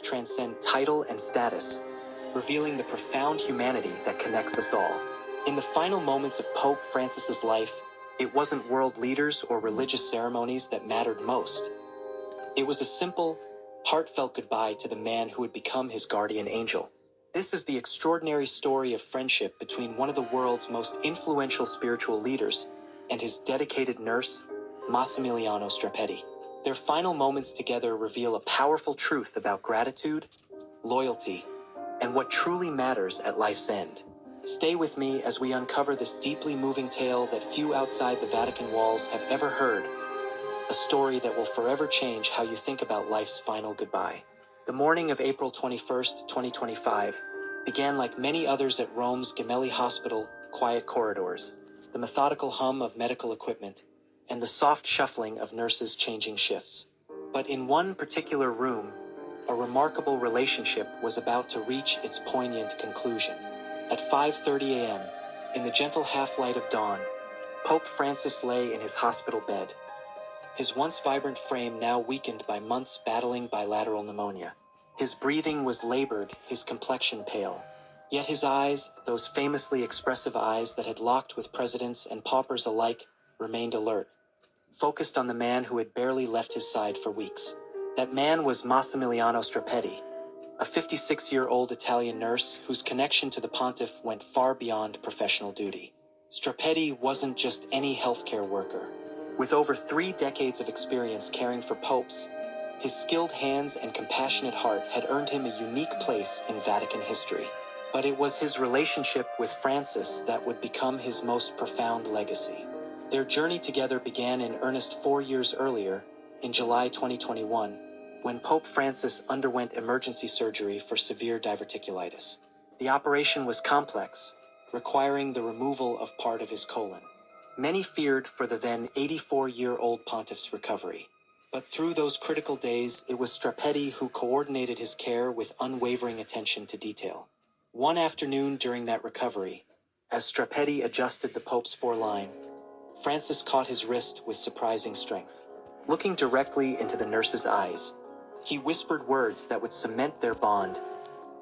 transcend title and status, revealing the profound humanity that connects us all. In the final moments of Pope Francis's life, it wasn't world leaders or religious ceremonies that mattered most. It was a simple, heartfelt goodbye to the man who would become his guardian angel. This is the extraordinary story of friendship between one of the world's most influential spiritual leaders and his dedicated nurse, Massimiliano Strappetti. Their final moments together reveal a powerful truth about gratitude, loyalty, and what truly matters at life's end. Stay with me as we uncover this deeply moving tale that few outside the Vatican walls have ever heard, a story that will forever change how you think about life's final goodbye. The morning of April 21st, 2025, began like many others at Rome's Gemelli Hospital, quiet corridors, the methodical hum of medical equipment, and the soft shuffling of nurses changing shifts. But in one particular room, a remarkable relationship was about to reach its poignant conclusion. At 5:30 a.m., in the gentle half-light of dawn, Pope Francis lay in his hospital bed, his once vibrant frame now weakened by months battling bilateral pneumonia. His breathing was labored, his complexion pale. Yet his eyes, those famously expressive eyes that had locked with presidents and paupers alike, remained alert, focused on the man who had barely left his side for weeks. That man was Massimiliano Strappetti, a 56-year-old Italian nurse whose connection to the Pontiff went far beyond professional duty. Strappetti wasn't just any healthcare worker. With over 3 decades of experience caring for popes, his skilled hands and compassionate heart had earned him a unique place in Vatican history. But it was his relationship with Francis that would become his most profound legacy. Their journey together began in earnest 4 years earlier, in July 2021, when Pope Francis underwent emergency surgery for severe diverticulitis. The operation was complex, requiring the removal of part of his colon. Many feared for the then 84-year-old Pontiff's recovery. But through those critical days, it was Strappetti who coordinated his care with unwavering attention to detail. One afternoon during that recovery, as Strappetti adjusted the Pope's foreline, Francis caught his wrist with surprising strength. Looking directly into the nurse's eyes, he whispered words that would cement their bond.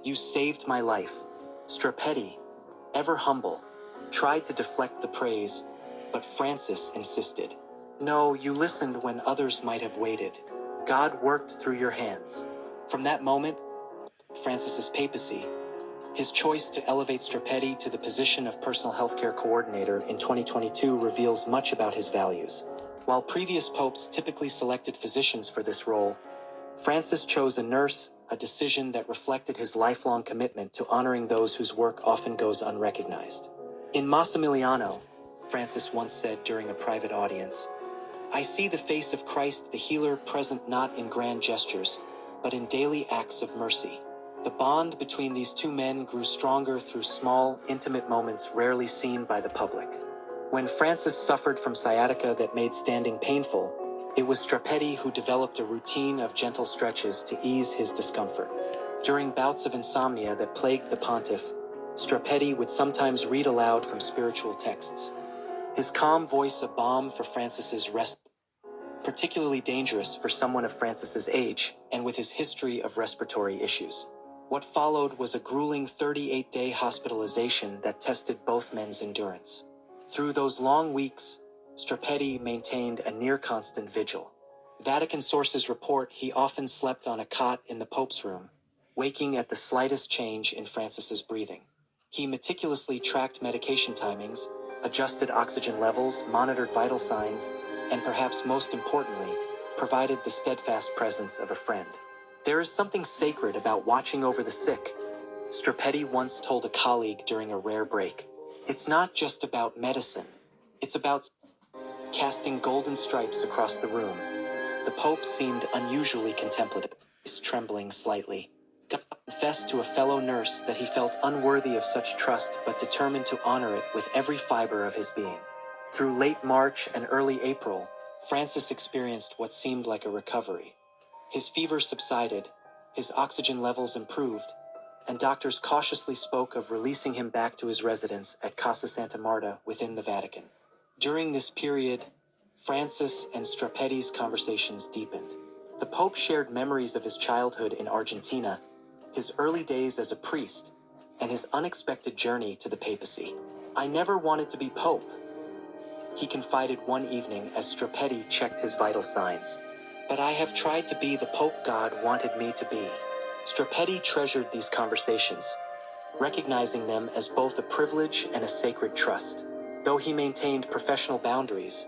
"You saved my life." Strappetti, ever humble, tried to deflect the praise, but Francis insisted. "No, you listened when others might have waited. God worked through your hands." From that moment, Francis's papacy, his choice to elevate Strappetti to the position of personal healthcare coordinator in 2022 reveals much about his values. While previous popes typically selected physicians for this role, Francis chose a nurse, a decision that reflected his lifelong commitment to honoring those whose work often goes unrecognized. In Massimiliano, Francis once said during a private audience, "I see the face of Christ the healer present not in grand gestures, but in daily acts of mercy." The bond between these two men grew stronger through small, intimate moments rarely seen by the public. When Francis suffered from sciatica that made standing painful, it was Strappetti who developed a routine of gentle stretches to ease his discomfort. During bouts of insomnia that plagued the Pontiff, Strappetti would sometimes read aloud from spiritual texts. His calm voice a balm for Francis's rest, particularly dangerous for someone of Francis's age and with his history of respiratory issues. What followed was a grueling 38-day hospitalization that tested both men's endurance. Through those long weeks, Strappetti maintained a near-constant vigil. Vatican sources report he often slept on a cot in the Pope's room, waking at the slightest change in Francis's breathing. He meticulously tracked medication timings, adjusted oxygen levels, monitored vital signs, and perhaps most importantly, provided the steadfast presence of a friend. "There is something sacred about watching over the sick," Strappetti once told a colleague during a rare break. "It's not just about medicine. It's about casting golden stripes across the room." The Pope seemed unusually contemplative, trembling slightly. God confessed to a fellow nurse that he felt unworthy of such trust but determined to honor it with every fiber of his being. Through late March and early April, Francis experienced what seemed like a recovery. His fever subsided, his oxygen levels improved, and doctors cautiously spoke of releasing him back to his residence at Casa Santa Marta within the Vatican. During this period, Francis and Strappetti's conversations deepened. The Pope shared memories of his childhood in Argentina, his early days as a priest, and his unexpected journey to the papacy. "I never wanted to be Pope," he confided one evening as Strapetti checked his vital signs. "But I have tried to be the Pope God wanted me to be." Strapetti treasured these conversations, recognizing them as both a privilege and a sacred trust. Though he maintained professional boundaries,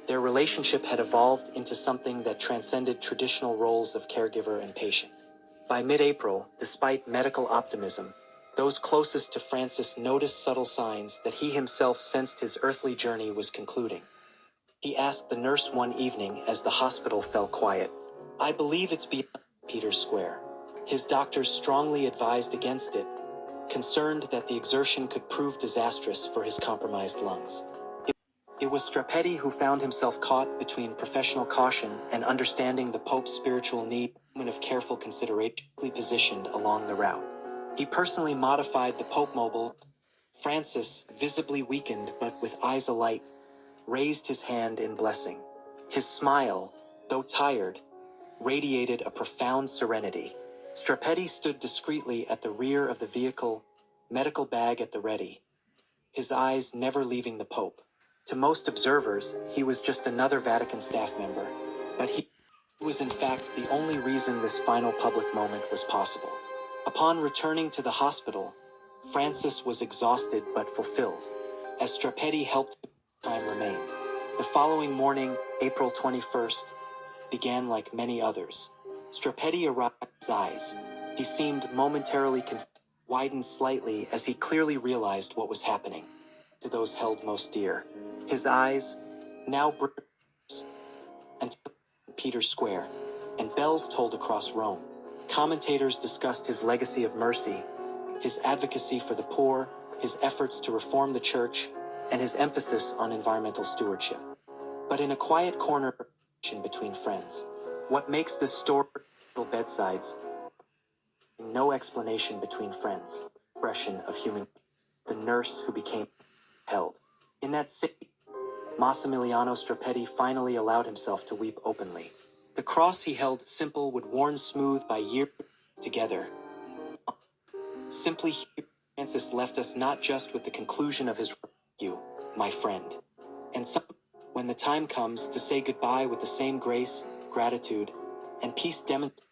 their relationship had evolved into something that transcended traditional roles of caregiver and patient. By mid-April, despite medical optimism, those closest to Francis noticed subtle signs that he himself sensed his earthly journey was concluding. He asked the nurse one evening as the hospital fell quiet, "I believe it's beyond Peter's Square." His doctors strongly advised against it, concerned that the exertion could prove disastrous for his compromised lungs. It was Strapetti who found himself caught between professional caution and understanding the Pope's spiritual need, a moment of careful consideration positioned along the route. He personally modified the Pope mobile. Francis, visibly weakened but with eyes alight, raised his hand in blessing. His smile, though tired, radiated a profound serenity. Strapetti stood discreetly at the rear of the vehicle, medical bag at the ready, his eyes never leaving the Pope. To most observers, he was just another Vatican staff member, but he was in fact the only reason this final public moment was possible. Upon returning to the hospital, Francis was exhausted but fulfilled. As Strapetti helped him, time remained. The following morning, April 21st, began like many others. Strapetti arrived at his eyes. He seemed momentarily confused, widened slightly as he clearly realized what was happening to those held most dear. His eyes, now until Peter's Square, and bells tolled across Rome. Commentators discussed his legacy of mercy, his advocacy for the poor, his efforts to reform the church, and his emphasis on environmental stewardship. But in a quiet corner between friends, what makes this story bedsides? No explanation between friends. Expression of human. The nurse who became held. In that city, Massimiliano Strapetti finally allowed himself to weep openly. The cross he held simple would worn smooth by years together. Simply, Francis left us not just with the conclusion of his rescue, my friend, and some, when the time comes to say goodbye with the same grace, gratitude, and peace demonstrated